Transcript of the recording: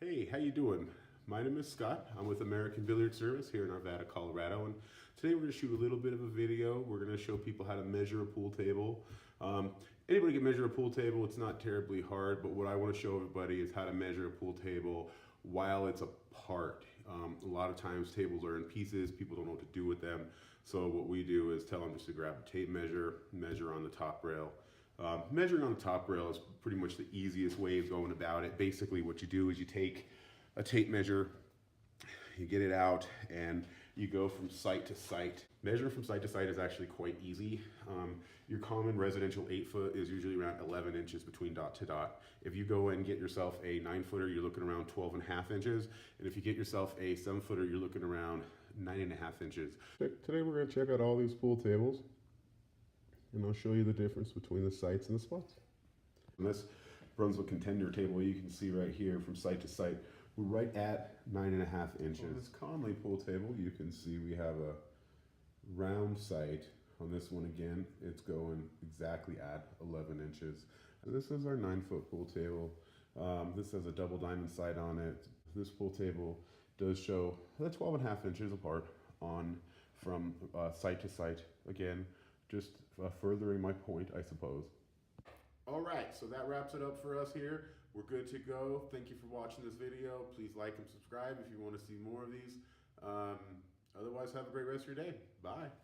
Hey, how you doing? My name is Scott. I'm with America Billiards Service here in Arvada, Colorado, and today we're going to shoot a little bit of a video. We're going to show people how to measure a pool table. Anybody can measure a pool table. It's not terribly hard, but what I want to show everybody is how to measure a pool table while it's apart. A lot of times tables are in pieces. People don't know what to do with them. So what we do is tell them just to grab a tape measure, measure on the top rail. Measuring on the top rail is pretty much the easiest way of going about it. Basically what you do is you take a tape measure, you get it out, and you go from site to site. Measuring from site to site is actually quite easy. Your common residential 8-foot is usually around 11 inches between dot to dot. If you go and get yourself a 9-footer, you're looking around 12.5 inches. And if you get yourself a 7-footer, you're looking around 9.5 inches. Today we're going to check out all these pool tables, and I'll show you the difference between the sites and the spots. On this Brunswick Contender table, you can see right here from site to site, we're right at 9.5 inches. On this Conley pool table, you can see we have a round site. On this one again, it's going exactly at 11 inches. This is our 9-foot pool table. This has a double diamond sight on it. This pool table does show 12.5 inches apart from site to site. Again, just furthering my point, I suppose. All right, so that wraps it up for us here. We're good to go. Thank you for watching this video. Please like and subscribe if you want to see more of these. Otherwise, have a great rest of your day. Bye.